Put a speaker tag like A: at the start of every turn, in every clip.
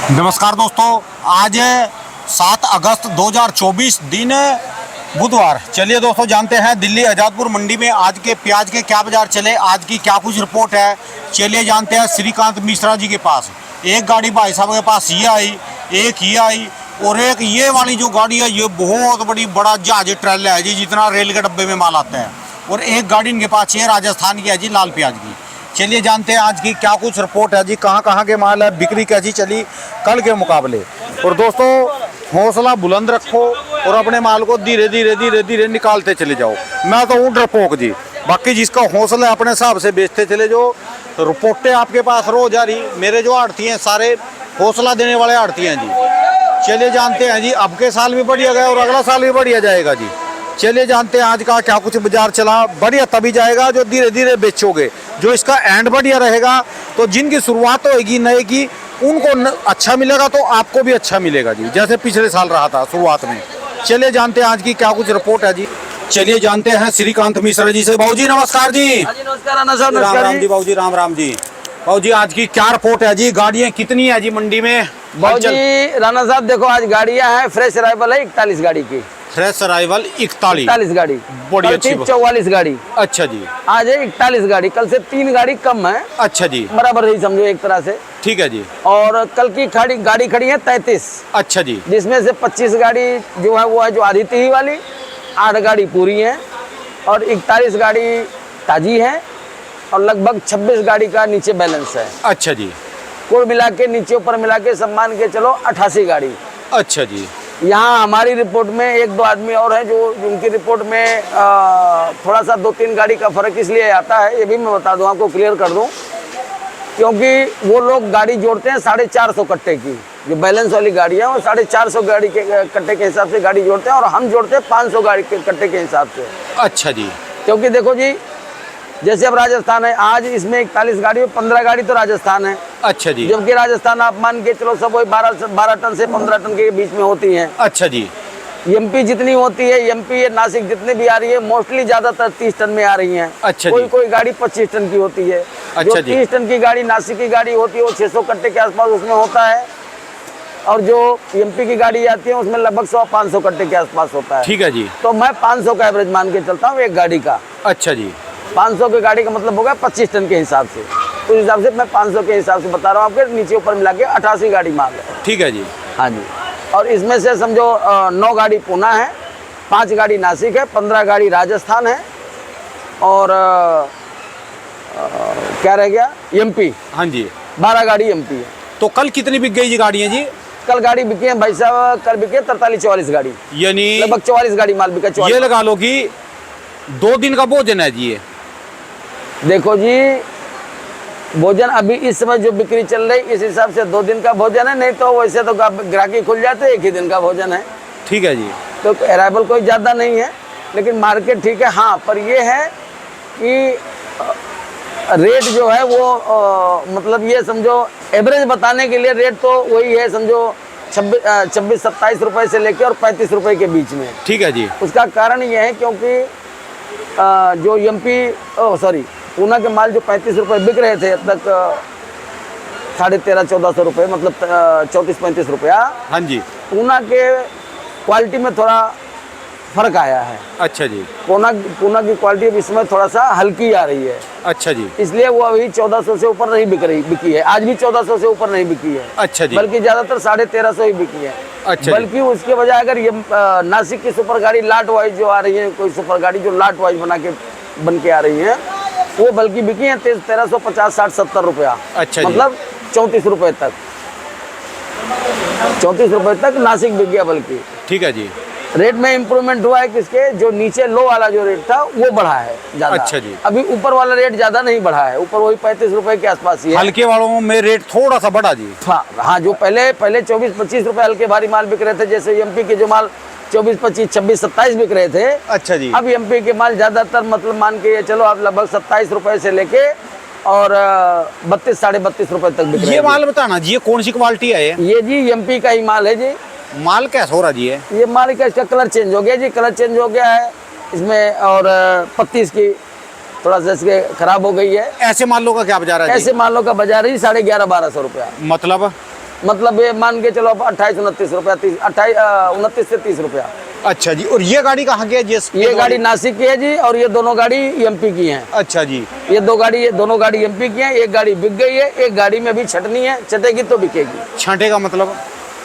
A: नमस्कार दोस्तों, आज 7 अगस्त 2024 दिन बुधवार। चलिए दोस्तों, जानते हैं दिल्ली आज़ादपुर मंडी में आज के प्याज के क्या बाजार चले, आज की क्या कुछ रिपोर्ट है। चलिए जानते हैं श्रीकांत मिश्रा जी के पास। एक गाड़ी भाई साहब के पास ये आई, एक ये आई और एक ये वाली जो गाड़ी है ये बहुत बड़ा जहाज ट्रेल है जी, जितना रेल के डब्बे में माल आता है। और एक गाड़ी इनके पास ये राजस्थान की है जी, लाल प्याज की। चलिए जानते हैं आज की क्या कुछ रिपोर्ट है जी, कहाँ के माल है, बिक्री कैसी चली कल के मुकाबले। और दोस्तों हौसला बुलंद रखो और अपने माल को धीरे धीरे निकालते चले जाओ। मैं तो हूँ डरपोक जी, बाकी जिसका हौसला है अपने हिसाब से बेचते चले जाओ। रिपोर्टें आपके पास रोज आ रही, मेरे जो आड़ती हैं सारे हौसला देने वाले आड़ती हैं जी। चलिए जानते हैं जी, अब के साल भी बढ़िया गया और अगला साल भी बढ़िया जाएगा जी। चलिए जानते हैं आज का क्या कुछ बाजार चला। बढ़िया तभी जाएगा जो धीरे धीरे बेचोगे, जो इसका एंड बढ़िया रहेगा। तो जिनकी शुरुआत होगी नए की उनको अच्छा मिलेगा तो आपको भी अच्छा मिलेगा जी, जैसे पिछले साल रहा था शुरुआत में। चलिए जानते हैं आज की क्या कुछ रिपोर्ट है जी। चलिए जानते हैं श्रीकांत मिश्रा जी से। बाबू जी नमस्कार जी।
B: नमस्कार
A: राम राम जी बाबू जी, राम राम जी। बाबू जी आज की क्या रिपोर्ट है जी, गाड़ियाँ कितनी है जी मंडी में?
B: बाबू जी राणा साहब देखो, आज गाड़ियाँ हैं, फ्रेश अराइवल है 41 गाड़ी की।
A: फ्रेश अराइवल 41
B: गाड़ी,
A: बड़ी अच्छी
B: 44 गाड़ी।
A: अच्छा जी,
B: आज है 41 गाड़ी, कल से 3 गाड़ी कम है।
A: अच्छा जी,
B: बराबर ही समझो एक तरह से।
A: ठीक है जी।
B: और कल की गाड़ी खड़ी है 33।
A: अच्छा जी,
B: जिसमें से 25 गाड़ी जो है वो है जो आधी तिही वाली, 8 गाड़ी पूरी है और 41 गाड़ी ताजी है और लगभग 26 गाड़ी का नीचे बैलेंस है।
A: अच्छा जी,
B: कुल मिला के नीचे ऊपर मिला के सम्मान के चलो 88 गाड़ी।
A: अच्छा जी।
B: यहाँ हमारी रिपोर्ट में 1-2 आदमी और हैं जो उनकी रिपोर्ट में थोड़ा सा 2-3 गाड़ी का फर्क इसलिए आता है, ये भी मैं बता दूं, आपको क्लियर कर दूं, क्योंकि वो लोग गाड़ी जोड़ते हैं 450 कट्टे की। जो बैलेंस वाली गाड़ी है वो 450 गाड़ी के कट्टे के हिसाब से गाड़ी जोड़ते हैं और हम जोड़ते हैं 500 गाड़ी के कट्टे के हिसाब से।
A: अच्छा जी,
B: क्योंकि देखो जी, जैसे अब राजस्थान है, आज इसमें 41 गाड़ी में 15 गाड़ी तो राजस्थान है।
A: अच्छा जी,
B: जबकि राजस्थान आप मान के चलो सब वही 12 टन से 15 टन के बीच में होती हैं।
A: अच्छा जी।
B: एमपी जितनी होती है, एमपी नासिक जितने भी आ रही है, मोस्टली ज्यादातर 30 टन में आ रही हैं।
A: अच्छा
B: कोई
A: जी।
B: कोई गाड़ी 25 टन की होती है।
A: अच्छा
B: जो
A: जी।
B: 30 टन की गाड़ी नासिक की गाड़ी होती है वो 600 कट्टे के आसपास उसमें होता है और जो एमपी की गाड़ी आती है उसमें लगभग 100-500 कट्टे के आसपास होता है।
A: ठीक है जी।
B: तो मैं 500 का एवरेज मान के चलता हूँ एक गाड़ी का।
A: अच्छा जी,
B: 500 की गाड़ी का मतलब होगा 25 टन के हिसाब से। उस हिसाब से मैं 500 के हिसाब से बता रहा हूँ आपके, नीचे ऊपर मिला के 88 गाड़ी माल है।
A: ठीक है जी।
B: हाँ जी। और इसमें से समझो 9 गाड़ी पूना है, 5 गाड़ी नासिक है, 15 गाड़ी राजस्थान है और क्या रह गया, एमपी।
A: हाँ जी,
B: 12 गाड़ी एमपी है।
A: तो कल कितनी बिक गई जी गाड़ियाँ जी?
B: कल गाड़ी बिकी है भाई साहब, कल बिकी है 43-44 गाड़ी,
A: यानी
B: लगभग 44 गाड़ी माल बिका। 44
A: ये लगा लो कि 2 दिन का भोजन है जी ये।
B: देखो जी, भोजन अभी इस समय जो बिक्री चल रही इस हिसाब से 2 दिन का भोजन है, नहीं तो वैसे तो ग्राहकी खुल जाते 1 ही दिन का भोजन है।
A: ठीक है जी।
B: तो अराइवल कोई ज़्यादा नहीं है, लेकिन मार्केट ठीक है। हाँ, पर ये है कि रेट जो है वो मतलब ये समझो एवरेज बताने के लिए रेट तो वही है, समझो 26-27 रुपये से लेकर और 35 रुपये के बीच में।
A: ठीक है जी।
B: उसका कारण ये है क्योंकि जो पूना के माल जो 35 रुपये बिक रहे थे अब तक 1350-1400 रुपये, मतलब 34-35 रुपया।
A: हाँ जी।
B: पूना के क्वालिटी में थोड़ा फर्क आया है।
A: अच्छा जी।
B: पूना की क्वालिटी अब इसमें थोड़ा सा हल्की आ रही है।
A: अच्छा जी।
B: इसलिए वो अभी 1400 से ऊपर नहीं बिकी है। आज भी 1400 से ऊपर नहीं बिकी है।
A: अच्छा जी।
B: बल्कि ज्यादातर 1350 ही बिकी है।
A: अच्छा।
B: बल्कि उसके बजाय अगर ये नासिक की सुपर गाड़ी लाट वाइज जो आ रही है, कोई सुपर गाड़ी जो लाट वाइज बन के आ रही है, वो बल्कि बिकी है 1350-60-70 रुपया।
A: अच्छा जी।
B: मतलब 34 रुपये तक, 34 रुपये तक नासिक बिक गया। बल्कि
A: ठीक है जी।
B: रेट में इम्प्रूवमेंट हुआ है किसके, जो नीचे लो वाला जो रेट था वो बढ़ा है ज्यादा।
A: अच्छा जी।
B: अभी ऊपर वाला रेट ज्यादा नहीं बढ़ा है, ऊपर वही 35 रुपए के आसपास ही है।
A: हल्के वालों में रेट थोड़ा सा बढ़ा जी।
B: हाँ, जो पहले 24-25 रुपए हल्के भारी माल बिक रहे थे, जैसे एमपी के जो माल 24-25, 26-27 बिक रहे थे।
A: अच्छा जी।
B: अब एमपी के माल ज्यादातर मतलब मान के चलो आप लगभग 27 रुपए से लेके और 32-32.5 रुपए तक बिक रहे हैं।
A: ये माल बताना जी, ये कौन सी क्वालिटी है
B: ये जी एमपी का ही माल है जी।
A: माल कैसा हो रहा जी?
B: ये माल का इसका कलर चेंज हो गया जी, कलर चेंज हो गया है इसमें और पत्ती इसकी थोड़ा सा इसके खराब हो गई है।
A: ऐसे मालों का क्या बाजार है?
B: ऐसे मालों का बाजार है 11,500-1200 रुपया। मतलब ये मान के चलो 28-29 रुपया, 29 से 30 रुपया।
A: अच्छा जी, और ये गाड़ी कहाँ की है?
B: ये गाड़ी नासिक की है जी, और ये दोनों गाड़ी एमपी की हैं।
A: अच्छा जी,
B: ये दोनों गाड़ी एमपी की हैं। एक गाड़ी बिक गई है, एक गाड़ी में अभी छटनी है, छटेगी तो बिकेगी।
A: छांटे का मतलब?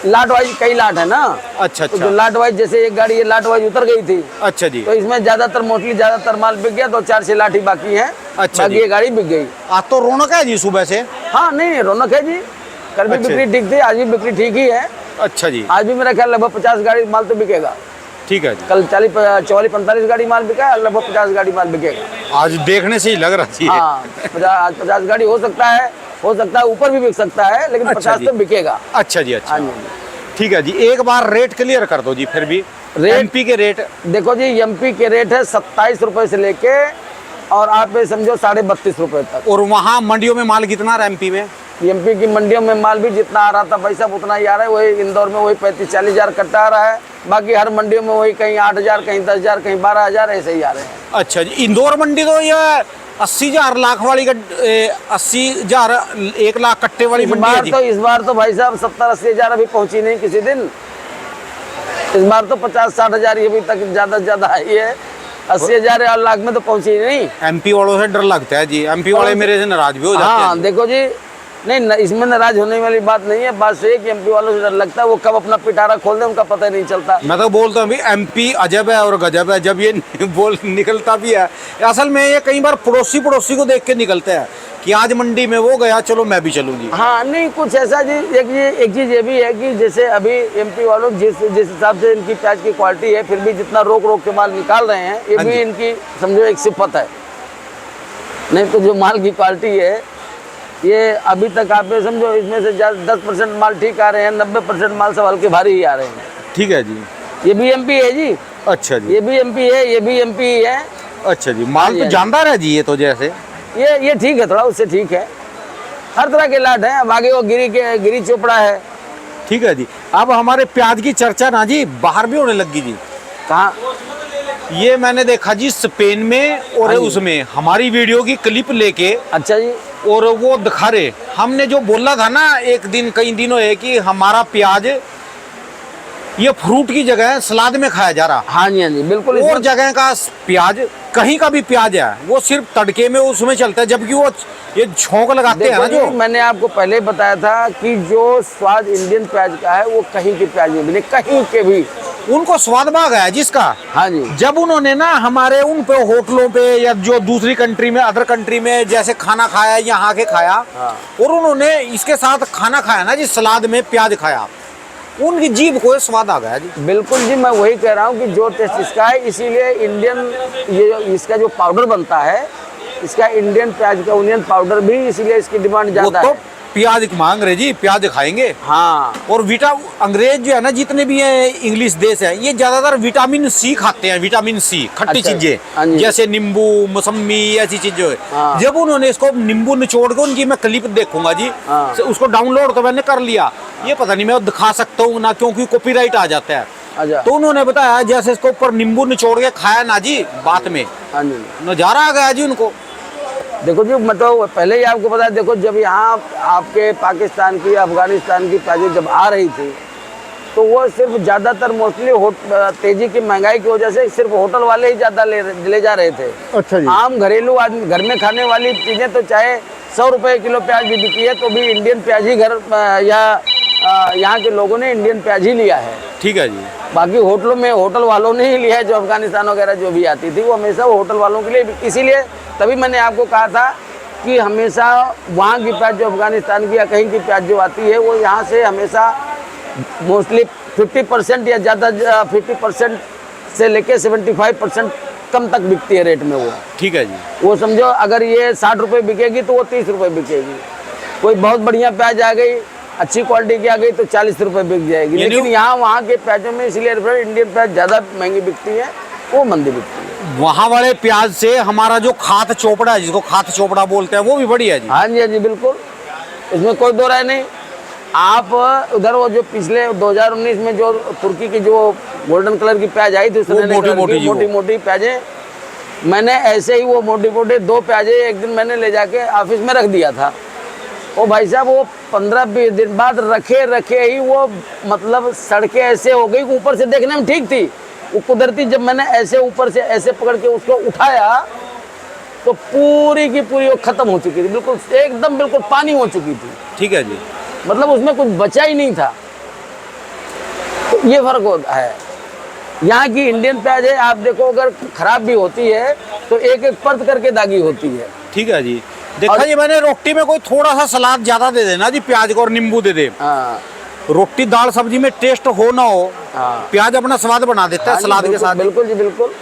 B: लाट वाइज कई लाट है ना।
A: अच्छा
B: तो
A: अच्छा।
B: जो लाट वाइज, जैसे एक गाड़ी ये लाट वाइज उतर गई थी,
A: अच्छा जी।
B: तो इसमें ज्यादातर माल बिक गया, 2-4 से लाठी बाकी है।
A: अच्छा
B: बाकी
A: जी।
B: ये गाड़ी बिक गई।
A: आज तो रौनक है जी सुबह से।
B: हाँ नहीं, रौनक है जी। कल भी
A: अच्छा।
B: बिक्री ठीक थी, आज भी बिक्री ठीक ही है।
A: अच्छा जी,
B: आज भी मेरा ख्याल लगभग 50 गाड़ी माल तो बिकेगा।
A: ठीक है जी।
B: कल 40-45 गाड़ी माल बिका है, लगभग 50 गाड़ी माल बिकेगा।
A: आज देखने से ही लग रहा थी।
B: हाँ, आज 50 गाड़ी हो सकता है ऊपर भी बिक सकता है, लेकिन
A: अच्छा
B: 50
A: जी।
B: तो बिकेगा।
A: अच्छा जी, अच्छा
B: हाँ जी।
A: ठीक है जी। एक बार रेट क्लियर कर दो जी फिर भी।
B: रेट?
A: एमपी के रेट?
B: देखो जी, एमपी के रेट है 27 रुपए से लेके और आप ये समझो 32.5 रुपए तक।
A: और वहाँ मंडियों में माल कितना रहा एमपी में?
B: एमपी की मंडियों में माल भी जितना आ रहा था भाई साहब उतना ही आ रहा है। वही इंदौर में वही 35-40 हज़ार कट्टा आ रहा है। बाकी हर मंडियों में वही कहीं 8,000, कहीं 10,000, कहीं 12,000 ऐसे ही आ रहे हैं।
A: अच्छा जी। इंदौर मंडी तो ये 80,000 लाख वाली 80,000 1 लाख कट्टे वाली मंडी है जी।
B: इस बार तो भाई साहब 70-80 हज़ार अभी पहुंची नहीं किसी दिन। इस बार तो 50-60 हज़ार ये भी तक ज्यादा से ज्यादा आई है। 80 हज़ार और लाख में तो पहुंची ही नहीं।
A: एमपी वालों से डर लगता है जी। एमपी वाले मेरे से नाराज भी हो जाते हैं।
B: हाँ देखो जी, नहीं इसमें नाराज होने वाली बात नहीं है। बात से कि एमपी वालों से डर लगता है, वो कब अपना पिटारा खोल दे उनका पता ही नहीं चलता।
A: मैं तो बोलता हूँ एमपी अजब है और गजब है जब ये बोल निकलता भी है। असल में ये कई बार पड़ोसी को देख के निकलते हैं कि आज मंडी में वो गया, चलो मैं भी चलूंगी।
B: हाँ नहीं, कुछ ऐसा जी। एक चीज ये भी है कि जैसे अभी एमपी वालों जिस हिसाब से इनकी प्याज की क्वालिटी है, फिर भी जितना रोक के माल निकाल रहे हैं, ये भी इनकी समझो एक सिफत है। नहीं तो जो माल की क्वालिटी है, ये अभी तक आप ये समझो इसमें से 10% माल ठीक आ रहे हैं, 90% माल सब हल्के भारी ही आ रहे हैं।
A: ठीक है जी।
B: ये भी एमपी है जी।
A: अच्छा जी।
B: ये भी एमपी है, ये भी एमपी है।
A: अच्छा जी। माल तो जानदार है जी ये तो। जैसे
B: ये ठीक है, थोड़ा उससे ठीक है। हर तरह के लाट हैं। अब आगे वो गिरी चोपड़ा है।
A: ठीक है जी। अब हमारे प्याज की चर्चा ना जी बाहर भी होने लगी जी।
B: कहाँ?
A: ये मैंने देखा जी स्पेन में और
B: हाँ जी।
A: उसमें हमारी वीडियो की क्लिप लेके
B: अच्छा जी।
A: और वो दिखा रहे। हमने जो बोला था ना एक दिन कई दिनों है कि हमारा प्याज ये फ्रूट की जगह सलाद में खाया जा रहा।
B: हाँ जी, हाँ जी, बिल्कुल।
A: और जगह का प्याज कहीं का भी प्याज है वो सिर्फ तड़के में उसमें चलता है, जबकि वो ये झोंक लगाते हैं ना जो।
B: मैंने आपको पहले ही बताया था कि जो स्वाद इंडियन प्याज का है वो कहीं के प्याज में भी नहीं, कहीं के भी।
A: उनको स्वाद भाग है जिसका।
B: हाँ जी।
A: जब उन्होंने ना हमारे उन पे होटलों पे या जो दूसरी कंट्री में अदर कंट्री में जैसे खाना खाया यहाँ के खाया,
B: हाँ।
A: और उन्होंने इसके साथ खाना खाया ना जी, सलाद में प्याज खाया, उनकी जीभ को स्वाद आ गया जी।
B: बिल्कुल जी, मैं वही कह रहा हूँ कि जो टेस्ट इसका है, इसीलिए इंडियन ये इसका जो पाउडर बनता है, इसका इंडियन प्याज का ओनियन पाउडर भी, इसीलिए इसकी डिमांड ज्यादा
A: वो तो
B: है।
A: प्याज मांग रहे जी, प्याज खाएंगे।
B: हाँ।
A: और अंग्रेज जो है ना जितने भी हैं इंग्लिश देश है, ये ज्यादातर विटामिन सी खाते हैं। विटामिन सी खट्टी
B: अच्छा। हाँ
A: चीजें
B: जी।
A: जैसे नींबू मौसमी ऐसी चीजें।
B: हाँ।
A: जब उन्होंने इसको नींबू निचोड़ के, उनकी मैं क्लिप देखूंगा जी।
B: हाँ।
A: उसको डाउनलोड तो मैंने कर लिया, ये पता नहीं मैं दिखा सकता हूँ ना क्योंकि कॉपीराइट आ जाता है।
B: अच्छा।
A: तो उन्होंने बताया जैसे इसको ऊपर नींबू निचोड़ के खाया ना जी, बात में
B: हाँ जी।
A: नजारा आ गया जी उनको।
B: देखो जी, मैं तो पहले ही आपको बताया, देखो जब यहाँ आपके पाकिस्तान की अफगानिस्तान की प्याजें जब आ रही थी, तो वो सिर्फ ज़्यादातर मोस्टली तेजी की महंगाई की वजह से सिर्फ होटल वाले ही ज़्यादा ले जा रहे थे।
A: अच्छा जी।
B: आम घरेलू आदमी घर में खाने वाली चीज़ें तो चाहे 100 रुपए किलो प्याज भी बिकी है, तो भी इंडियन प्याज ही यहाँ के लोगों ने इंडियन प्याज ही लिया है।
A: ठीक है जी।
B: बाकी होटलों में होटल वालों ने ही लिया है, जो अफगानिस्तान वगैरह जो भी आती थी वो हमेशा होटल वालों के लिए। इसीलिए तभी मैंने आपको कहा था कि हमेशा वहाँ की प्याज जो अफगानिस्तान की या कहीं की प्याज जो आती है, वो यहाँ से हमेशा मोस्टली 50% या ज़्यादा 50% से लेके 75% कम तक बिकती है रेट में वो।
A: ठीक है जी।
B: वो समझो अगर ये 60 रुपये बिकेगी तो वो 30 रुपये बिकेगी। कोई बहुत बढ़िया प्याज आ गई, अच्छी क्वालिटी की आ गई तो 40 रुपये बिक जाएगी। लेकिन यहाँ वहाँ के प्याजों में इसलिए इंडियन प्याज ज़्यादा महंगी बिकती है, वो मंदी बिकती है।
A: वहाँ वाले प्याज से हमारा जो खात चोपड़ा है, जिसको खात चोपड़ा बोलते हैं, वो भी बढ़िया है जी।
B: हाँ जी, हाँ जी, बिल्कुल, इसमें कोई दो राय नहीं। आप उधर वो जो पिछले 2019 में जो तुर्की की जो गोल्डन कलर की प्याज आई थी, मोटी मोटी प्याजें, मैंने ऐसे ही वो मोटी मोटी 2 प्याजें एक दिन मैंने ले जाके ऑफिस में रख दिया था। वो भाई साहब वो 15-20 दिन बाद रखे रखे ही वो मतलब सड़कें ऐसे हो गई, ऊपर से देखने में ठीक थी, वो कुदरती जब मैंने ऐसे ऊपर से ऐसे पकड़ के उसको उठाया तो पूरी की पूरी वो खत्म हो चुकी थी, बिल्कुल एकदम बिल्कुल पानी हो चुकी थी।
A: ठीक है जी।
B: मतलब उसमें कुछ बचा ही नहीं था। तो ये फर्क होता है। यहाँ की इंडियन प्याज है, आप देखो अगर खराब भी होती है तो एक एक परत करके दागी होती है।
A: ठीक है जी। देखा जी मैंने, रोटी में कोई थोड़ा सा सलाद ज्यादा दे देना जी, प्याज को और नींबू दे दे।
B: हाँ
A: रोटी दाल सब्जी में टेस्ट हो ना हो,
B: हाँ
A: प्याज अपना स्वाद बना देता है
B: हाँ जी,
A: सलाद के साथ।
B: बिल्कुल जी बिल्कुल।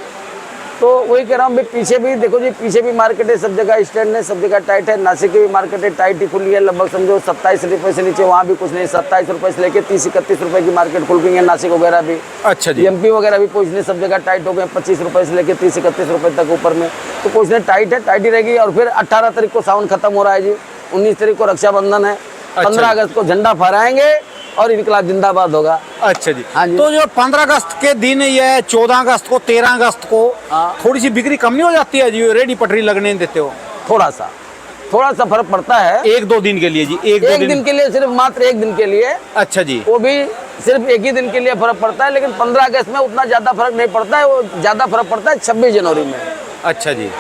B: तो वही कह रहा हूँ, पीछे भी देखो जी, पीछे भी मार्केट है, सब जगह स्टैंड है, सब जगह टाइट है। नासिक की भी मार्केट है, टाइट ही खुली है, लगभग समझो 27 रुपये से नीचे वहाँ भी कुछ नहीं। 27 रुपये से लेके 30-31 रुपये की मार्केट खुल गई है, नासिक वगैरह भी।
A: अच्छा जी।
B: एमपी वगैरह भी कुछ नहीं, सब जगह टाइट हो गए, 25 रुपये से लेके 30-31 रुपये तक ऊपर में। तो कुछ नहीं, टाइट है, टाइट ही रहेगी। और फिर 18 तारीख को सावन खत्म हो रहा है जी, 19 तारीख को रक्षाबंधन है, 15 अगस्त को झंडा फहराएंगे और इनकलाब जिंदाबाद होगा।
A: अच्छा जी।
B: हाँ जी।
A: तो जो 15 अगस्त के दिन ये 14 अगस्त को 13 अगस्त को
B: हाँ।
A: थोड़ी सी बिक्री कम नहीं हो जाती है जी? रेडी पटरी लगने नहीं देते हो?
B: थोड़ा सा फर्क पड़ता है।
A: 1-2 दिन के लिए जी?
B: एक दिन के लिए, सिर्फ मात्र एक दिन के लिए।
A: अच्छा जी।
B: वो भी सिर्फ एक ही दिन के लिए फर्क पड़ता है, लेकिन 15 अगस्त में उतना ज्यादा फर्क नहीं पड़ता है। वो ज्यादा फर्क पड़ता है 26 जनवरी में।
A: अच्छा जी।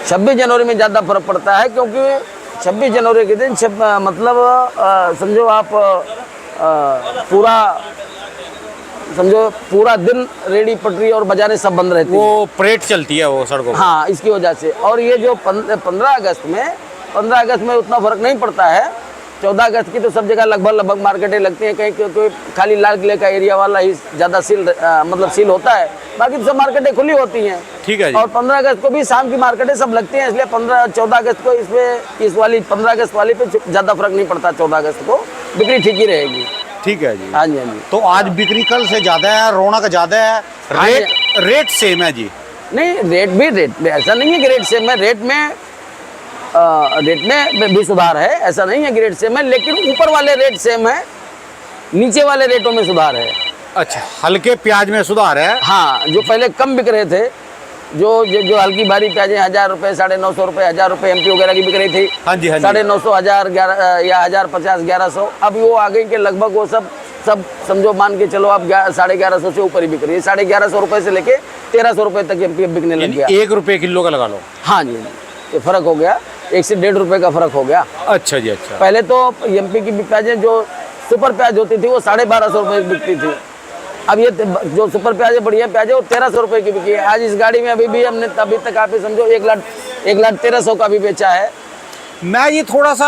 B: 26 जनवरी में ज्यादा फर्क पड़ता है, क्योंकि 26 जनवरी के दिन मतलब समझो आप पूरा दिन रेडी पटरी और बाजारें सब बंद रहती हैं।
A: वो परेड चलती है वो सड़कों पर।
B: हाँ, इसकी वजह से। और ये जो 15 अगस्त में उतना फर्क नहीं पड़ता है। 14 अगस्त की तो सब जगह लगभग मार्केटें लगती हैं, कहीं क्योंकि खाली लाल किले का एरिया वाला ही ज़्यादा सील होता है, बाकी तो सब मार्केटें खुली होती हैं।
A: ठीक है जी।
B: और 15 अगस्त को भी शाम की मार्केटें सब लगती हैं, इसलिए 14 अगस्त को इस वाली 15 अगस्त वाली पे ज़्यादा फर्क नहीं पड़ता। 14 अगस्त को बिक्री ठीक ही रहेगी।
A: ठीक है जी।
B: हाँ जी, हाँ जी।
A: तो आज बिक्री कल से ज्यादा है, रौनक ज्यादा है, रेट सेम है जी?
B: नहीं, रेट में ऐसा नहीं है कि रेट सेम है। रेट में भी सुधार है, ऐसा नहीं है कि रेट सेम है, लेकिन ऊपर वाले रेट सेम है, नीचे वाले रेटों में सुधार है।
A: अच्छा, हल्के प्याज में सुधार है।
B: हाँ, जो पहले कम बिक रहे थे, जो हल्की भारी प्याजें 1000 रुपये, 950 रुपये, 1000 रुपये एमपी वगैरह की बिक रही थी।
A: हाँ जी, हाँ जी।
B: 950, 1000, 11 या 1050, 1100। अब वो आ गई कि लगभग वो सब समझो, मान के चलो आप 1150 से ऊपर ही बिक रही है। 1150 रुपये से लेके 1300 रुपये तक एमपी बिकने लग गया।
A: 1 रुपये किलो का लगा लो।
B: हाँ जी, ये फर्क हो गया, 1 से 1.5 रुपये का फर्क हो गया।
A: अच्छा जी। अच्छा।
B: पहले तो एमपी की प्याजें जो सुपर प्याज होती थी वो 1250 रुपये की बिकती थी। अब ये जो सुपर प्याज है, बढ़िया प्याज है, वो 1300 रुपये की बिकी है। आज इस गाड़ी में अभी हमने अभी तक आप समझो 1,13,000 का भी बेचा है।
A: मैं ये थोड़ा सा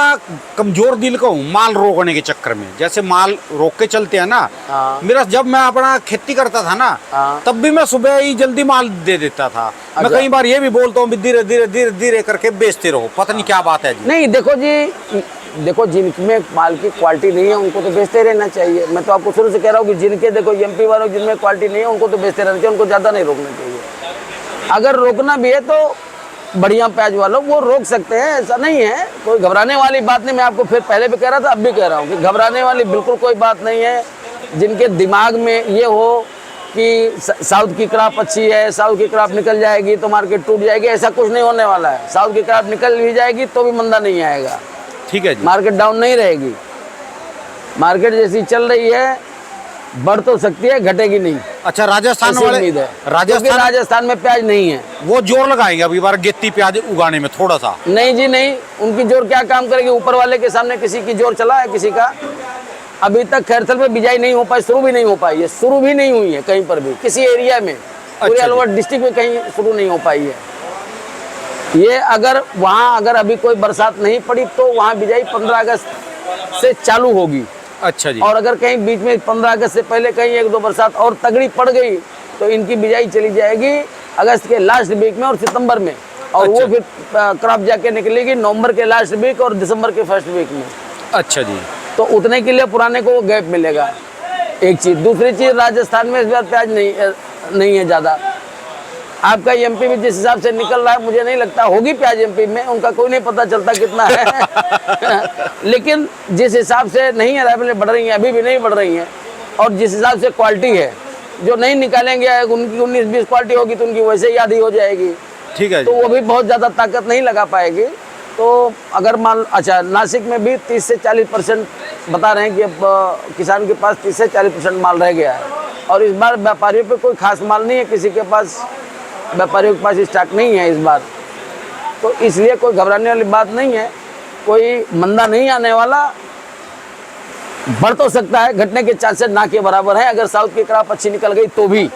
A: कमजोर दिल का हूँ माल रोकने के चक्कर में। जैसे माल रोक के चलते हैं ना,
B: हाँ।
A: मेरा जब मैं अपना खेती करता था ना,
B: हाँ।
A: तब भी मैं सुबह ही जल्दी माल दे देता था। मैं
B: अच्छा।
A: कई बार ये भी बोलता हूँ धीरे धीरे धीरे धीरे करके बेचते रहो, पता नहीं क्या बात है जी।
B: नहीं, देखो जिनमें माल की क्वालिटी नहीं है उनको तो बेचते रहना चाहिए। मैं तो आपको शुरू से कह रहा हूँ कि जिनके देखो एमपी वालों जिनमें क्वालिटी नहीं है उनको तो बेचते रहना चाहिए, उनको ज़्यादा नहीं रोकना चाहिए। अगर रोकना भी है तो बढ़िया प्याज वालों वो रोक सकते हैं, ऐसा नहीं है, कोई घबराने वाली बात नहीं। मैं आपको फिर पहले भी कह रहा था, अब भी कह रहा हूँ कि घबराने वाली बिल्कुल कोई बात नहीं है। जिनके दिमाग में ये हो कि साउथ की क्रॉप अच्छी है, साउथ की क्रॉप निकल जाएगी तो मार्केट टूट जाएगी, ऐसा कुछ नहीं होने वाला है। साउथ की क्रॉप निकल भी जाएगी तो भी मंदा नहीं आएगा।
A: ठीक है जी।
B: मार्केट डाउन नहीं रहेगी। मार्केट जैसी चल रही है, बढ़ तो सकती है, घटेगी नहीं।
A: अच्छा, राजस्थान
B: ऐसी
A: वाले,
B: उम्मीद है। राजस्थान में प्याज नहीं है,
A: वो जोर लगाएंगे अभी बार गेती प्याज उगाने में थोड़ा सा।
B: नहीं जी नहीं, उनकी जोर क्या काम करेगी? ऊपर वाले के सामने किसी की जोर चला है किसी का? अभी तक खैरथल में बिजाई नहीं हो पाई, शुरू भी नहीं हो पाई है, शुरू भी नहीं हुई है कहीं पर भी, किसी एरिया में, पूरे अलवर डिस्ट्रिक्ट में कहीं शुरू नहीं हो पाई है। ये अगर अभी कोई बरसात नहीं पड़ी तो वहाँ बिजाई 15 अगस्त से चालू होगी।
A: अच्छा जी।
B: और अगर कहीं बीच में 15 अगस्त से पहले कहीं 1-2 बरसात और तगड़ी पड़ गई तो इनकी बिजाई चली जाएगी अगस्त के लास्ट वीक में और सितंबर में। और
A: अच्छा।
B: वो फिर क्रॉप जाके निकलेगी नवंबर के लास्ट वीक और दिसंबर के फर्स्ट वीक में।
A: अच्छा जी।
B: तो उतने के लिए पुराने को गैप मिलेगा, एक चीज़। दूसरी चीज़, राजस्थान में इस बार प्याज नहीं है ज़्यादा। आपका एमपी में जिस हिसाब से निकल रहा है, मुझे नहीं लगता होगी प्याज एमपी में, उनका कोई नहीं पता चलता कितना है लेकिन जिस हिसाब से नहीं अराइवलें बढ़ रही हैं, अभी भी नहीं बढ़ रही हैं, और जिस हिसाब से क्वालिटी है, जो नहीं निकालेंगे उनकी 19-20 क्वालिटी होगी तो उनकी वैसे ही आधी हो जाएगी।
A: ठीक है
B: तो
A: जी।
B: वो भी बहुत ज़्यादा ताकत नहीं लगा पाएगी। तो अगर मान अच्छा नासिक में भी 30 से 40% बता रहे हैं कि अब किसान के पास 30 से 40% माल रह गया है। और इस बार व्यापारियों पे कोई खास माल नहीं है, किसी के पास व्यापारियों के पास स्टॉक नहीं है इस बार, तो इसलिए कोई घबराने वाली बात नहीं है। कोई मंदा नहीं आने वाला, बढ़ तो सकता है, घटने के चांसेस ना के बराबर है अगर साउथ की क्रॉप अच्छी निकल गई तो भी।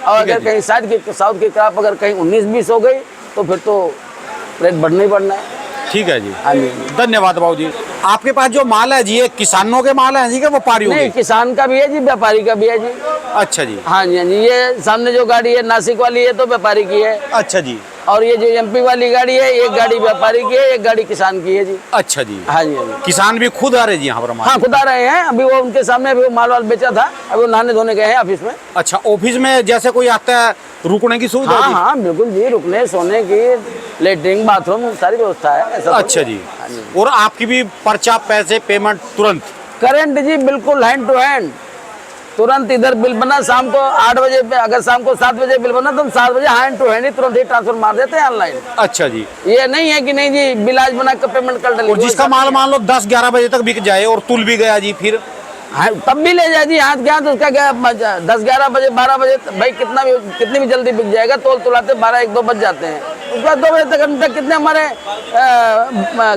B: और अगर कहीं साउथ की क्रॉप अगर कहीं 19-20 हो गई तो फिर तो रेट बढ़ना ही बढ़ना है।
A: ठीक है जी,
B: हाँ जी।
A: धन्यवाद बाबू जी। आपके पास जो माल है जी, ये किसानों के माल है जी कि व्यापारियों
B: नहीं,
A: के?
B: किसान का भी है जी, व्यापारी का भी है जी।
A: अच्छा जी।
B: हाँ जी, हाँ जी। ये सामने जो गाड़ी है नासिक वाली है तो व्यापारी की है,
A: अच्छा जी।
B: और ये जो एमपी वाली गाड़ी है, एक गाड़ी व्यापारी की है, एक गाड़ी किसान की है जी।
A: अच्छा जी।
B: हाँ जी, हाँ जी।
A: किसान भी खुद आ रहे जी यहाँ पर माल?
B: हाँ, खुद आ रहे हैं। अभी वो उनके सामने अभी वो माल वाल बेचा था, अभी वो नहाने धोने गए हैं ऑफिस में।
A: अच्छा, ऑफिस में जैसे कोई आता है रुकने की सुविधा
B: हाँ
A: जी?
B: हाँ बिल्कुल जी, रुकने सोने की, लेटरिन बाथरूम सारी व्यवस्था है, ऐसा तो
A: अच्छा
B: नहीं
A: जी।
B: है। हाँ जी।
A: और आपकी भी पर्चा, पैसे, पेमेंट तुरंत?
B: करंट जी बिल्कुल हैंड टू हैंड, तुरंत इधर बिल बना शाम को 8 बजे पे, अगर शाम को 7 बजे बिल बना तो हम 7 बजे हैंड टू हैंड ही तुरंत ही ट्रांसफर मार देते हैं ऑनलाइन।
A: अच्छा जी।
B: ये नहीं है कि नहीं जी बिल आज बना कर पेमेंट कर डाली।
A: और जिसका माल मान लो 10-11 बजे तक बिक जाए और तुल भी गया जी, फिर?
B: हाँ, तब भी ले जाए जी, हाथ क्या तो उसका क्या 10-11 बजे 12 बजे भाई कितनी भी जल्दी बिक जाएगा, तोल तुलाते 12-1-2 बज जाते हैं। उसके बाद 2 बजे तक हम तक कितने हमारे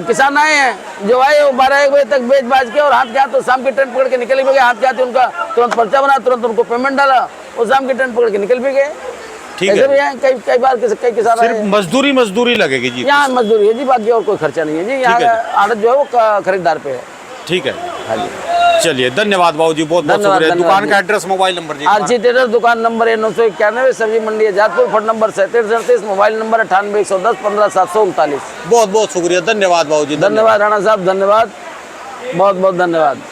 B: किसान आए हैं जो आए वो 12-1 बजे तक बेच बाज के, और हाथ क्या तो शाम की ट्रेन पकड़ के निकल भी गए। हाथ क्या उनका तुरंत पर्चा बना, तुरंत उनको पेमेंट डाला, वो शाम की ट्रेन पकड़ के निकल भी गए।
A: ठीक
B: ऐसे भी
A: है।
B: हैं कई बार कई किसान
A: सिर्फ
B: आए हैं।
A: मजदूरी लगेगी जी?
B: यहाँ मजदूरी है जी, बाकी और कोई खर्चा नहीं है जी। यहाँ
A: ठीक है
B: आड़त जो है वो खरीदार पे है।
A: ठीक है।
B: हाँ जी,
A: चलिए, धन्यवाद बाबू जी, बहुत बहुत
B: धन्यवाद,
A: शुक्रिया।
B: धन्यवाद
A: दुकान
B: जी।
A: का एड्रेस, मोबाइल नंबर जी?
B: आरसी ट्रेडर, दुकान नंबर है 991, सब्जी मंडी Azadpur, phone number 3738, mobile number 98-110-15-739।
A: बहुत बहुत शुक्रिया, धन्यवाद बाबू जी।
B: धन्यवाद राणा साहब, धन्यवाद, बहुत बहुत धन्यवाद।